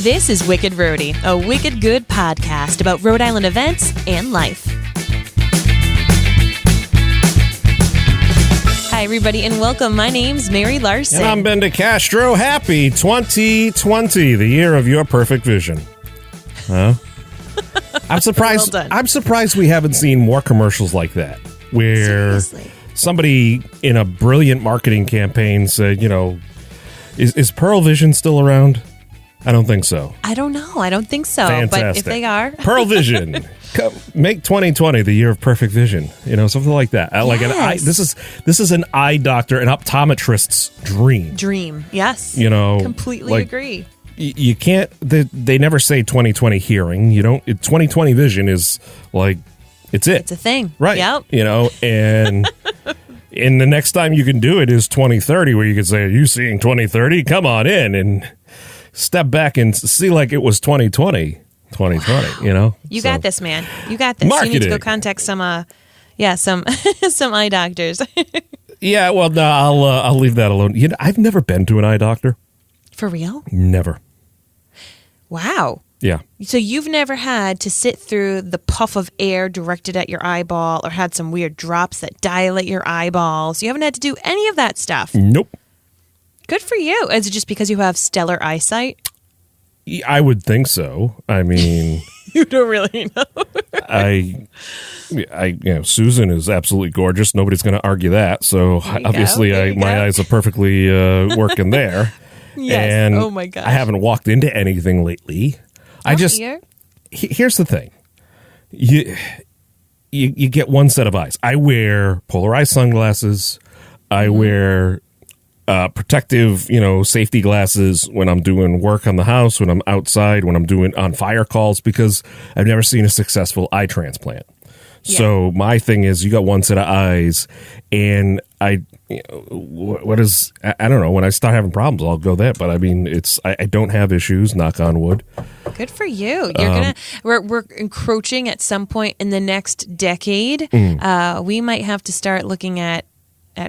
This is Wicked Rhody, a wicked good podcast about Rhode Island events and life. Hi, everybody, and welcome. My name's Mary Larson. And I'm Ben DeCastro. Happy 2020, the year of your perfect vision. Huh? I'm surprised. Well done. I'm surprised we haven't seen more commercials like that, where somebody in a brilliant marketing campaign said, you know, is Pearl Vision still around? I don't think so. I don't know. I don't think so. Fantastic. But if they are. Pearl Vision. Make 2020 the year of perfect vision. You know, something like that. Like an eye. This is an eye doctor, an optometrist's dream. Dream. Yes. You know, completely agree. You can't. They never say 2020 hearing. You don't. 2020 vision is like it's it. It's a thing, right? Yep. You know, and the next time you can do it is 2030, where you can say, "Are you seeing 2030? Come on in and step back and see like it was 2020." 2020, wow. You know? You got this, man. You got this. Marketing. You need to go contact some some eye doctors. Yeah, well, no, I'll leave that alone. You know, I've never been to an eye doctor. For real? Never. Wow. Yeah. So you've never had to sit through the puff of air directed at your eyeball or had some weird drops that dilate your eyeballs. You haven't had to do any of that stuff. Nope. Good for you. Is it just because you have stellar eyesight? I would think so. I mean, you don't really know. I you know, Susan is absolutely gorgeous. Nobody's going to argue that. So obviously, my eyes are perfectly working there. Yes. And oh my gosh. I haven't walked into anything lately. Here's the thing. You get one set of eyes. I wear polarized sunglasses. I wear protective, safety glasses when I'm doing work on the house, when I'm outside, when I'm doing on fire calls, because I've never seen a successful eye transplant. Yeah. So my thing is, you got one set of eyes, and I don't know, when I start having problems, I'll go there. But I mean, I don't have issues, knock on wood. Good for you. We're encroaching at some point in the next decade. We might have to start looking at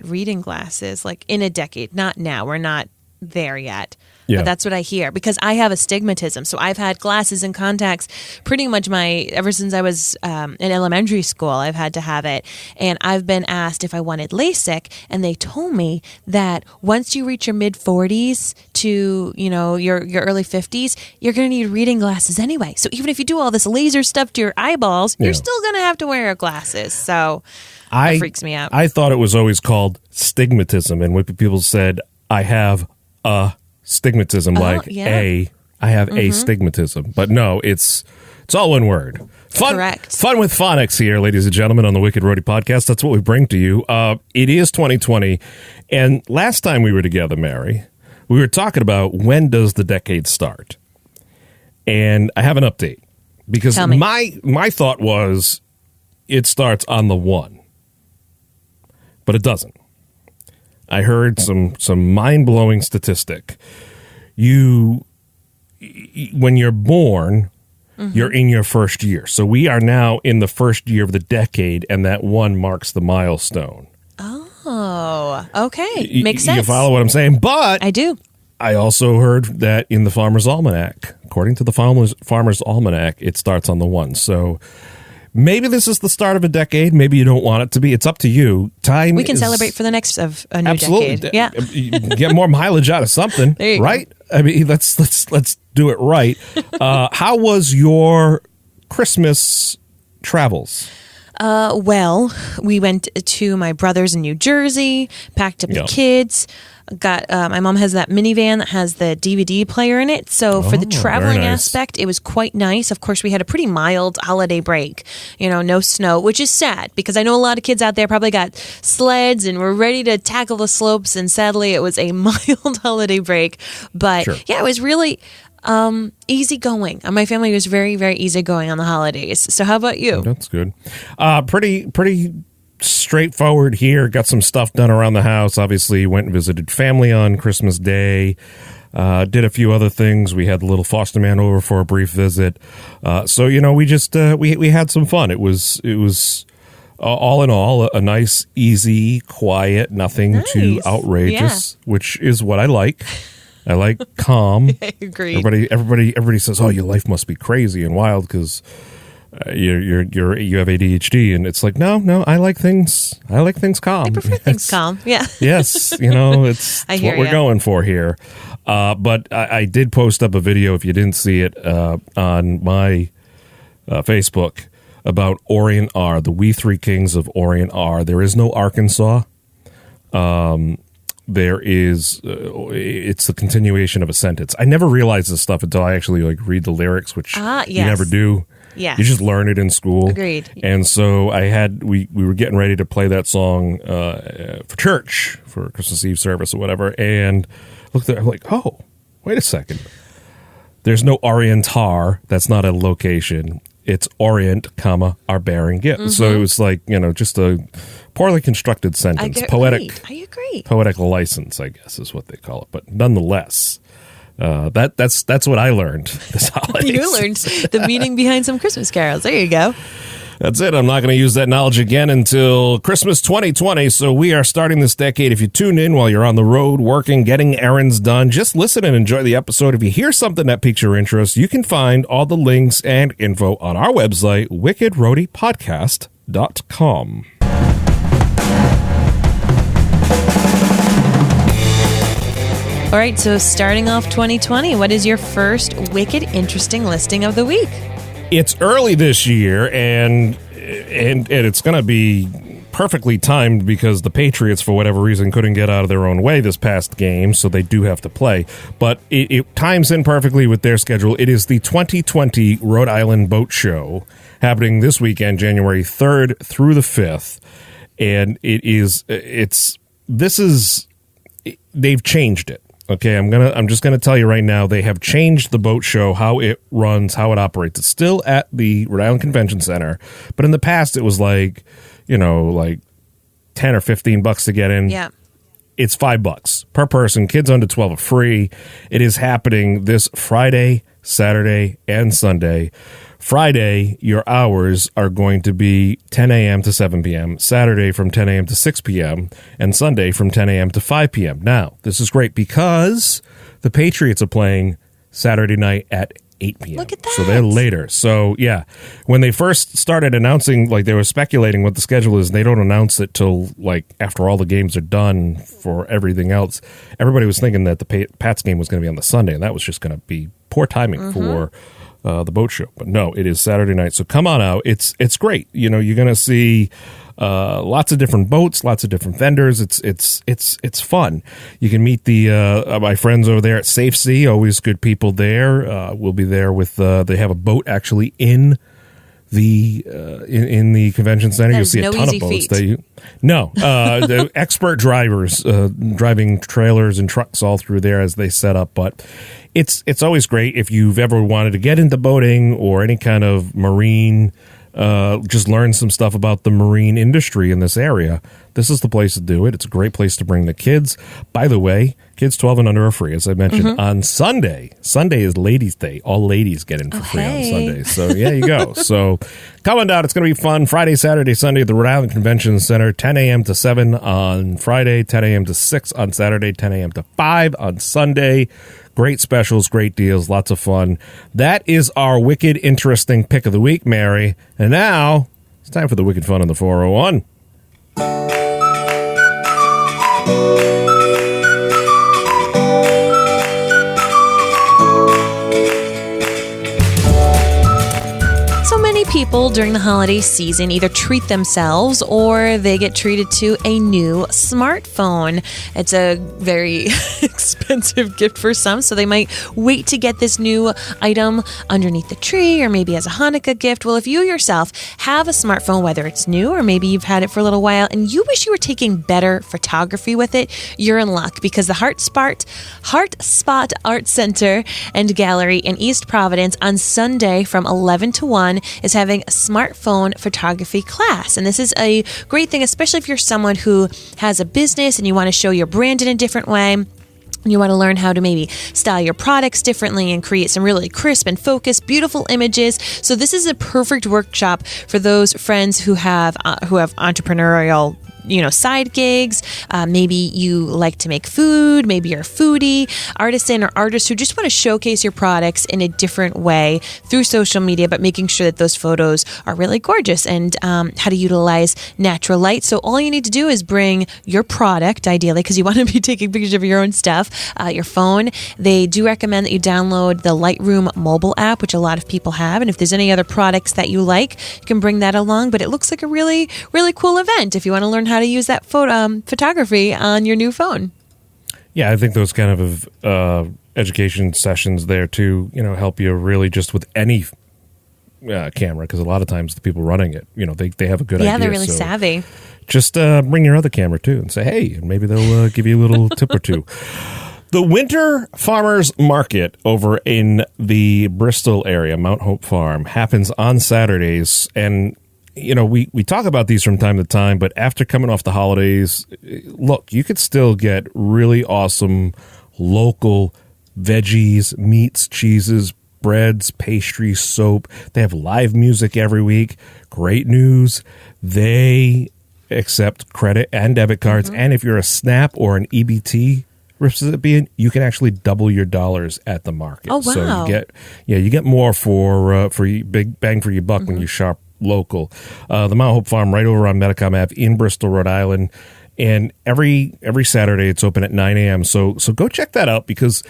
reading glasses, like in a decade. Not now. We're not there yet. Yeah. But that's what I hear, because I have astigmatism. So I've had glasses and contacts pretty much ever since I was in elementary school. I've had to have it. And I've been asked if I wanted LASIK, and they told me that once you reach your mid-40s to, your early 50s, you're going to need reading glasses anyway. So even if you do all this laser stuff to your eyeballs, you're still going to have to wear glasses. So it freaks me out. I thought it was always called stigmatism, and when people said, I have a stigmatism, I have astigmatism. But no, it's all one word. Correct. Fun with phonics here, ladies and gentlemen, on the Wicked Rhody podcast. That's what we bring to you. It is 2020, and last time we were together, Mary, we were talking about when does the decade start? And I have an update, because my thought was it starts on the 1. But it doesn't. I heard some mind-blowing statistic. When you're born, you're in your first year. So we are now in the first year of the decade, and that 1 marks the milestone. Oh, okay. Makes sense. You follow what I'm saying? But I do. I also heard that in the Farmer's Almanac, according to the Farmer's Almanac, it starts on the 1. So maybe this is the start of a decade. Maybe you don't want it to be. It's up to you. We can celebrate for the next of a new decade. Yeah, get more mileage out of something, right? Go. I mean, let's do it right. How was your Christmas travels? Well, we went to my brother's in New Jersey, packed up the kids. Got my mom has that minivan that has the DVD player in it. So for the traveling aspect, it was quite nice. Of course, we had a pretty mild holiday break. No snow, which is sad, because I know a lot of kids out there probably got sleds and were ready to tackle the slopes. And sadly, it was a mild holiday break. But yeah, it was really easygoing. My family was very, very easygoing on the holidays. So how about you? That's good. Pretty straightforward here. Got some stuff done around the house. Obviously, went and visited family on Christmas Day. Did a few other things. We had the little foster man over for a brief visit. So we just we had some fun. It was all in all a nice, easy, quiet, nothing too outrageous, which is what I like. I like calm. I agree. Everybody says, "Oh, your life must be crazy and wild because you have ADHD," and it's like, no, I like things calm. I prefer things calm. Yeah. Yes, it's what we're going for here. But I did post up a video, if you didn't see it, on my Facebook about Orient R, the We Three Kings of Orient R. There is no Arkansas. There is, it's the continuation of a sentence. I never realized this stuff until I actually read the lyrics, which you never do. Yeah. You just learn it in school. Agreed. And so we were getting ready to play that song for church, for Christmas Eve service or whatever, and looked at it, I'm like, oh, wait a second. There's no Orientar. That's not a location. It's Orient, are bearing gift. Mm-hmm. So it was just a poorly constructed sentence. I agree. Poetic license, I guess, is what they call it. But nonetheless, that's what I learned this holiday. You learned the meaning behind some Christmas carols. There you go. That's it. I'm not going to use that knowledge again until Christmas 2020. So we are starting this decade. If you tune in while you're on the road, working, getting errands done, just listen and enjoy the episode. If you hear something that piques your interest, you can find all the links and info on our website, wickedroadypodcast.com. All right, so starting off 2020, what is your first wicked interesting listing of the week? It's early this year, and it's going to be perfectly timed because the Patriots, for whatever reason, couldn't get out of their own way this past game, so they do have to play. But it times in perfectly with their schedule. It is the 2020 Rhode Island Boat Show happening this weekend, January 3rd through the 5th, and they've changed it. Okay, I'm just gonna tell you right now, they have changed the boat show, how it runs, how it operates. It's still at the Rhode Island Convention Center, but in the past it was like 10 or $15 to get in. Yeah. It's $5 per person. Kids under 12 are free. It is happening this Friday, Saturday, and Sunday. Friday, your hours are going to be 10 a.m. to 7 p.m., Saturday from 10 a.m. to 6 p.m., and Sunday from 10 a.m. to 5 p.m. Now, this is great because the Patriots are playing Saturday night at 8 p.m. Look at that. So they're later. So, yeah, when they first started announcing, they were speculating what the schedule is, they don't announce it till, after all the games are done for everything else. Everybody was thinking that the Pats game was going to be on the Sunday, and that was just going to be poor timing for the boat show. But no, it is Saturday night. So come on out. It's great. You're going to see lots of different boats, lots of different vendors. It's fun. You can meet my friends over there at Safe Sea. Always good people there. We'll be there with they have a boat actually in the convention center. You'll see a ton of boats. The expert drivers driving trailers and trucks all through there as they set up. But it's always great if you've ever wanted to get into boating or any kind of marine, just learn some stuff about the marine industry in this area. This is the place to do it. It's a great place to bring the kids. By the way, kids 12 and under are free, as I mentioned. On Sunday is Ladies' Day. All ladies get in for free on Sunday. So, yeah, you go. So, come on down. It's going to be fun. Friday, Saturday, Sunday at the Rhode Island Convention Center, 10 a.m. to 7 on Friday, 10 a.m. to 6 on Saturday, 10 a.m. to 5 on Sunday. Great specials, great deals, lots of fun. That is our wicked, interesting pick of the week, Mary. And now, it's time for the Wicked Fun on the 401. So many people during the holiday season either treat themselves or they get treated to a new smartphone. It's a very expensive gift for some, so they might wait to get this new item underneath the tree or maybe as a Hanukkah gift. Well, if you yourself have a smartphone, whether it's new or maybe you've had it for a little while and you wish you were taking better photography with it, you're in luck because the Heart Spot Art Center and Gallery in East Providence on Sunday from 11 to 1 is having a smartphone photography class. And this is a great thing, especially if you're someone who has a business and you want to show your brand in a different way. You want to learn how to maybe style your products differently and create some really crisp and focused, beautiful images. So this is a perfect workshop for those friends who have entrepreneurial side gigs. Maybe you like to make food. Maybe you're a foodie, artisan, or artist who just want to showcase your products in a different way through social media, but making sure that those photos are really gorgeous, and how to utilize natural light. So all you need to do is bring your product, ideally, because you want to be taking pictures of your own stuff, your phone. They do recommend that you download the Lightroom mobile app, which a lot of people have. And if there's any other products that you like, you can bring that along. But it looks like a really, really cool event if you want to learn how to use that photography on your new phone. Yeah, I think those kind of education sessions there too, help you really just with any camera, because a lot of times the people running it, they have a good idea. Yeah, they're really savvy. Just bring your other camera too and say, hey, and maybe they'll give you a little tip or two. The Winter Farmers Market over in the Bristol area, Mount Hope Farm, happens on Saturdays. And, we talk about these from time to time, but after coming off the holidays, look, you could still get really awesome local veggies, meats, cheeses, breads, pastries, soap. They have live music every week. Great news. They accept credit and debit cards. Mm-hmm. And if you're a SNAP or an EBT recipient, you can actually double your dollars at the market. Oh, wow. So you get more for big bang for your buck when you shop local. The Mount Hope Farm right over on Metacom Ave in Bristol, Rhode Island. And every Saturday it's open at 9 a.m. So go check that out, because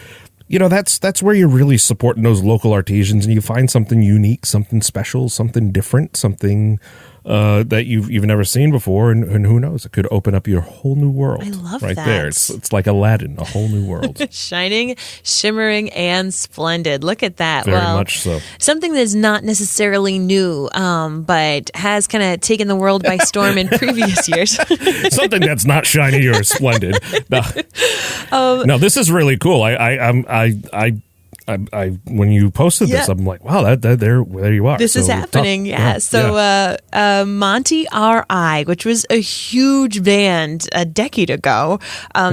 that's where you're really supporting those local artisans, and you find something unique, something special, something different, something that you've never seen before, and who knows, it could open up your whole new world. I love right that. There. It's like Aladdin, a whole new world. Shining, shimmering, and splendid. Look at that. Very much so. Something that's not necessarily new, but has kind of taken the world by storm in previous years. Something that's not shiny or splendid. No, this is really cool. I when you posted this, I'm like, wow, there you are. This is happening, So Monty R.I., which was a huge band a decade ago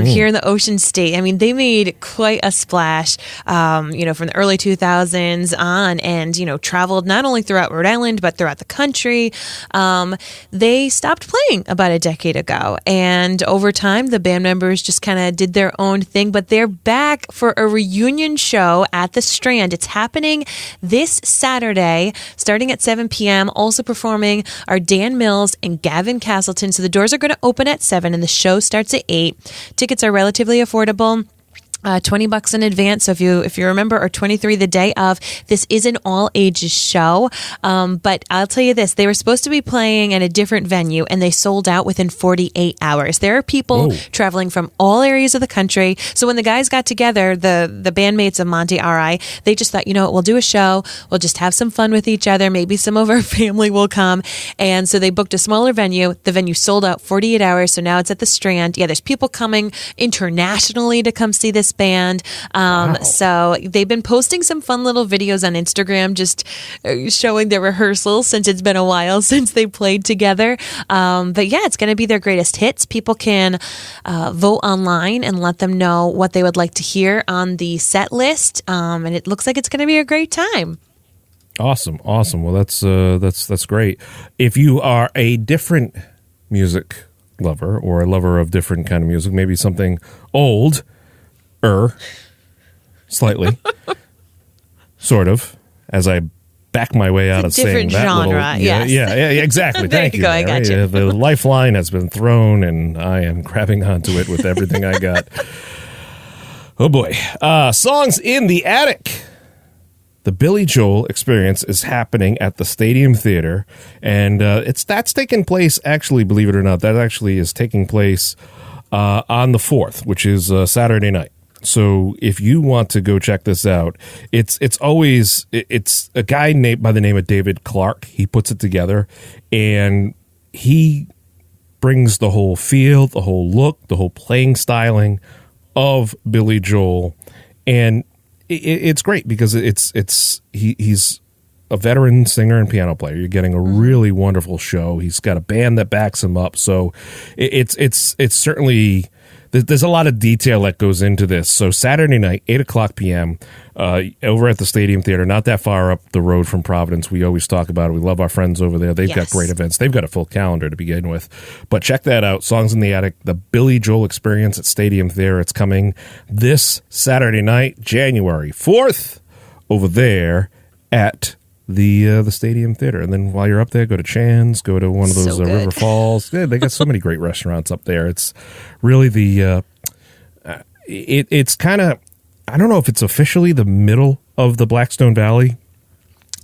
here in the Ocean State. I mean, they made quite a splash, from the early 2000s on, and, traveled not only throughout Rhode Island, but throughout the country. They stopped playing about a decade ago, and over time, the band members just kind of did their own thing, but they're back for a reunion show at the Strand. It's happening this Saturday, starting at 7 p.m. Also performing are Dan Mills and Gavin Castleton. So the doors are going to open at 7 and the show starts at 8. Tickets are relatively affordable. $20 in advance. So if you remember, or 23 the day of. This is an all ages show. But I'll tell you this, they were supposed to be playing at a different venue and they sold out within 48 hours. There are people traveling from all areas of the country. So when the guys got together, the bandmates of Monty R.I., they just thought, we'll do a show. We'll just have some fun with each other. Maybe some of our family will come. And so they booked a smaller venue. The venue sold out 48 hours. So now it's at the Strand. Yeah, there's people coming internationally to come see this band. Wow. So they've been posting some fun little videos on Instagram, just showing their rehearsals, since it's been a while since they played together. But yeah, it's going to be their greatest hits. People can vote online and let them know what they would like to hear on the set list. And it looks like it's going to be a great time. Awesome. Well, that's great. If you are a different music lover, or a lover of different kind of music, maybe something old, slightly, sort of, as I back my way out of saying that genre, little, yes. yeah, exactly. Thank you. I got you. The lifeline has been thrown, and I am grabbing onto it with everything I got. Oh boy, songs in the attic. The Billy Joel Experience is happening at the Stadium Theater, and that's taking place. Actually, believe it or not, that actually is taking place on the 4th, which is Saturday night. So if you want to go check this out, it's a guy named by the name of David Clark. He puts it together, and he brings the whole feel, the whole look, the whole playing styling of Billy Joel, and it's great because he's a veteran singer and piano player. You're getting a really wonderful show. He's got a band that backs him up, so it's certainly there's a lot of detail that goes into this. So Saturday night, 8:00 p.m., over at the Stadium Theater, not that far up the road from Providence. We always talk about it. We love our friends over there. They've got great events. They've got a full calendar to begin with. But check that out. Songs in the Attic, the Billy Joel Experience at Stadium Theater. It's coming this Saturday night, January 4th, over there at the Stadium Theater. And then while you're up there, go to Chan's, go to one of those River Falls. Yeah, they got so many great restaurants up there. It's really it's kind of, I don't know if it's officially the middle of the Blackstone Valley,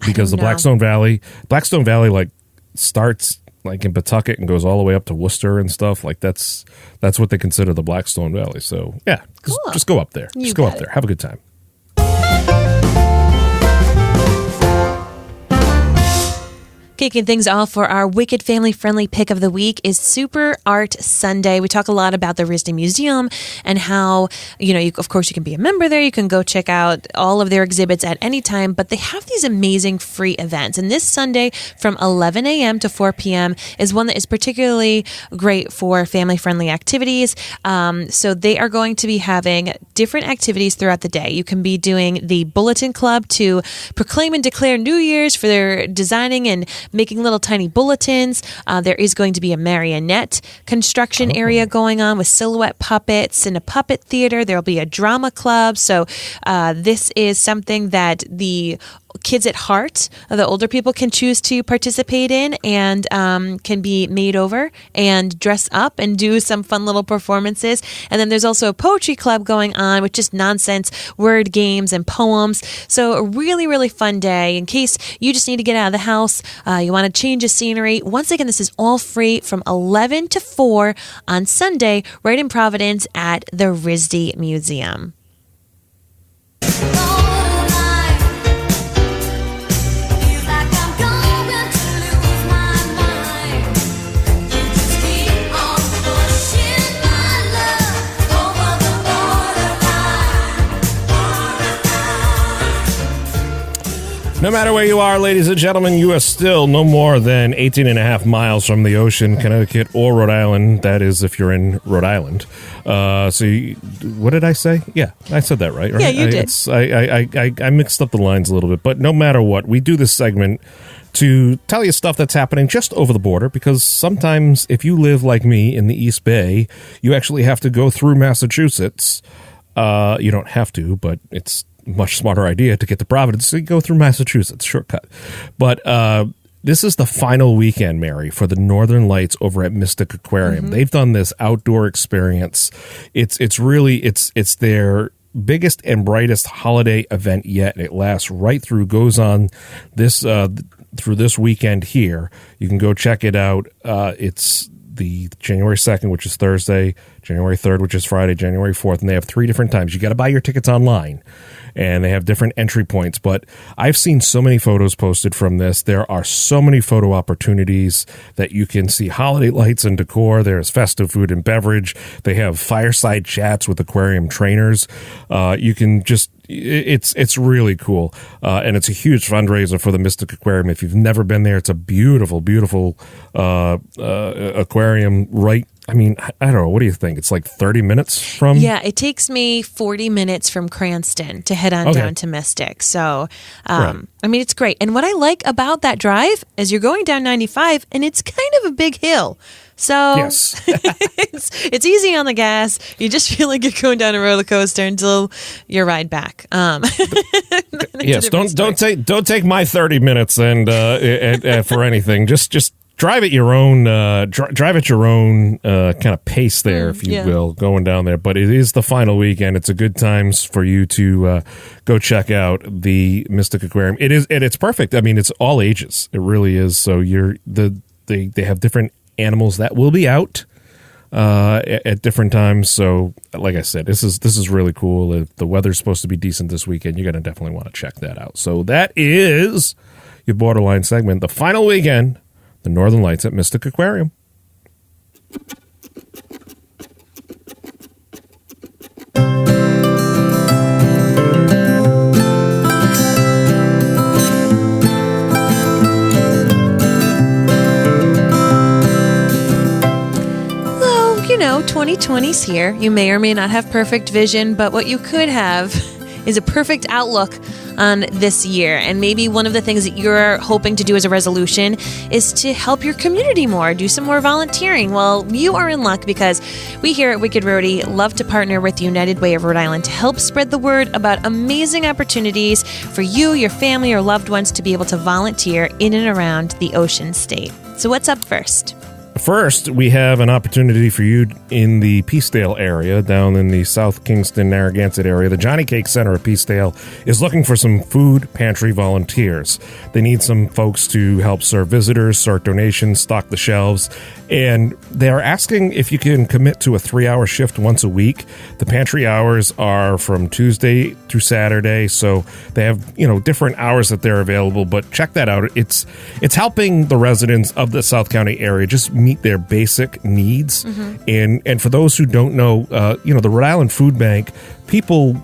because the Blackstone Valley like starts like in Pawtucket and goes all the way up to Worcester and stuff. Like that's what they consider the Blackstone Valley. So yeah, cool. Just go up there. Just go up there. Have a good time. Kicking things off for our wicked family-friendly pick of the week is Super Art Sunday. We talk a lot about the Rhody Museum and how, of course, you can be a member there. You can go check out all of their exhibits at any time, but they have these amazing free events. And this Sunday from 11 a.m. to 4 p.m. is one that is particularly great for family-friendly activities. So they are going to be having different activities throughout the day. You can be doing the Bulletin Club to proclaim and declare New Year's for their designing and making little tiny bulletins. There is going to be a marionette construction area going on with silhouette puppets and a puppet theater. There'll be a drama club. So this is something that the kids at heart, the older people, can choose to participate in and can be made over and dress up and do some fun little performances. And then there's also a poetry club going on with just nonsense word games and poems. So a really, really fun day in case you just need to get out of the house. You want to change the scenery. Once again, this is all free from 11 to 4 on Sunday, right in Providence at the Rhody Museum. No matter where you are, ladies and gentlemen, you are still no more than 18 and a half miles from the ocean, Connecticut, or Rhode Island. That is if you're in Rhode Island. What did I say? Yeah, I said that right? Yeah, you did. I mixed up the lines a little bit, but no matter what, we do this segment to tell you stuff that's happening just over the border, because sometimes if you live like me in the East Bay, you actually have to go through Massachusetts. You don't have to, but it's much smarter idea to get to Providence. So you go through Massachusetts, shortcut. But this is the final weekend, Mary, for the Northern Lights over at Mystic Aquarium. Mm-hmm. They've done this outdoor experience. It's their biggest and brightest holiday event yet. It lasts right through, goes on this through this weekend here. You can go check it out. It's the January 2nd, which is Thursday, January 3rd, which is Friday, January 4th, and they have 3 different times. You got to buy your tickets online, and they have different entry points. But I've seen so many photos posted from this. There are so many photo opportunities that you can see holiday lights and decor. There's festive food and beverage. They have fireside chats with aquarium trainers. You can just... It's really cool, and it's a huge fundraiser for the Mystic Aquarium. If you've never been there, it's a beautiful, beautiful aquarium. Right? I mean, I don't know. What do you think? It's like 30 minutes from... Yeah, it takes me 40 minutes from Cranston to head on down to Mystic. So, right. I mean, it's great. And what I like about that drive is you're going down 95, and it's kind of a big hill. So yes. it's easy on the gas. You just feel like you're going down a roller coaster until your ride back. Yes, don't take my 30 minutes and for anything. Just drive at your own kind of pace there, if you will, going down there. But it is the final weekend. It's a good times for you to go check out the Mystic Aquarium. It is, and it's perfect. I mean, it's all ages. It really is. So they have different animals that will be out at different times. So, like I said, this is really cool. If the weather's supposed to be decent this weekend, you're going to definitely want to check that out. So that is your Borderline segment. The final weekend, the Northern Lights at Mystic Aquarium. 2020's here. You may or may not have perfect vision, but what you could have is a perfect outlook on this year. And maybe one of the things that you're hoping to do as a resolution is to help your community more, do some more volunteering. Well, you are in luck because we here at Wicked Rhody love to partner with the United Way of Rhode Island to help spread the word about amazing opportunities for you, your family, or loved ones to be able to volunteer in and around the Ocean State. So what's up first? First, we have an opportunity for you in the Peacedale area, down in the South Kingston, Narragansett area. The Johnny Cake Center of Peacedale is looking for some food pantry volunteers. They need some folks to help serve visitors, sort donations, stock the shelves, and they're asking if you can commit to a 3-hour shift once a week. The pantry hours are from Tuesday through Saturday, so they have, different hours that they're available, but check that out. It's helping the residents of the South County area just meet their basic needs. Mm-hmm. And for those who don't know, the Rhode Island Food Bank, people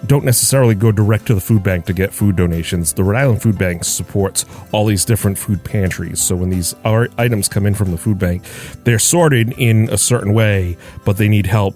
don't necessarily go direct to the food bank to get food donations. The Rhode Island Food Bank supports all these different food pantries. So when these items come in from the food bank, they're sorted in a certain way, but they need help,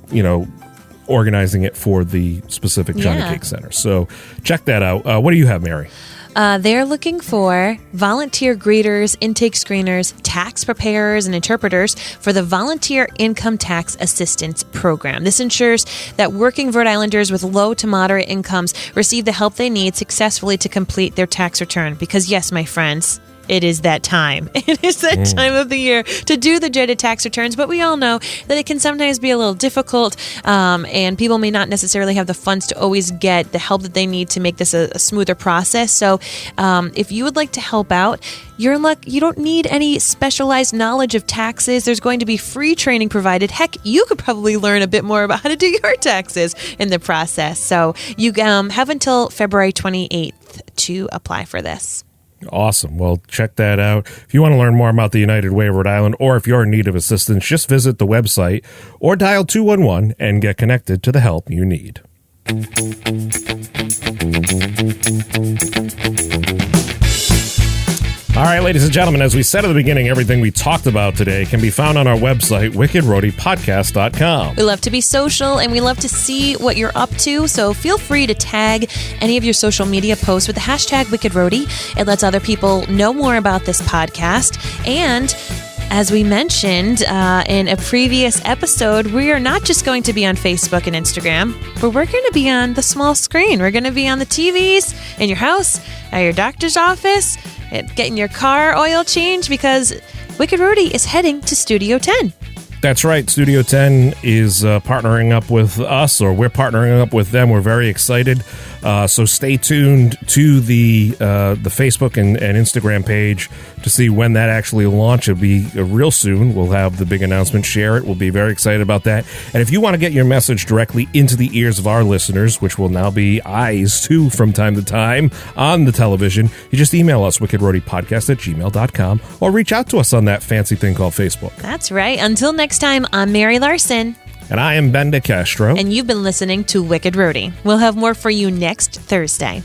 organizing it for the specific Johnny Cake Center. So check that out. What do you have, Mary? They're looking for volunteer greeters, intake screeners, tax preparers, and interpreters for the Volunteer Income Tax Assistance Program. This ensures that working Rhode Islanders with low to moderate incomes receive the help they need successfully to complete their tax return. Because yes, my friends, it is that time. It is that time of the year to do the dreaded tax returns, but we all know that it can sometimes be a little difficult, and people may not necessarily have the funds to always get the help that they need to make this a smoother process. So if you would like to help out, you're in luck. You don't need any specialized knowledge of taxes. There's going to be free training provided. Heck, you could probably learn a bit more about how to do your taxes in the process. So you have until February 28th to apply for this. Awesome. Well, check that out. If you want to learn more about the United Way of Rhode Island, or if you're in need of assistance, just visit the website or dial 211 and get connected to the help you need. All right, ladies and gentlemen, as we said at the beginning, everything we talked about today can be found on our website, wickedrhodypodcast.com. We love to be social, and we love to see what you're up to, so feel free to tag any of your social media posts with the hashtag WickedRhody. It lets other people know more about this podcast. And as we mentioned in a previous episode, we are not just going to be on Facebook and Instagram, but we're going to be on the small screen. We're going to be on the TVs in your house, at your doctor's office, getting your car oil changed, because Wicked Rhody is heading to Studio 10. That's right. Studio 10 is partnering up with us, or we're partnering up with them. We're very excited. So stay tuned to the Facebook and Instagram page to see when that actually launches. It'll be real soon. We'll have the big announcement. Share it. We'll be very excited about that. And if you want to get your message directly into the ears of our listeners, which will now be eyes too from time to time on the television, you just email us, wickedrhodypodcast@gmail.com, or reach out to us on that fancy thing called Facebook. That's right. Until next time, I'm Mary Larson. And I am Ben DeCastro. And you've been listening to Wicked Rhody. We'll have more for you next Thursday.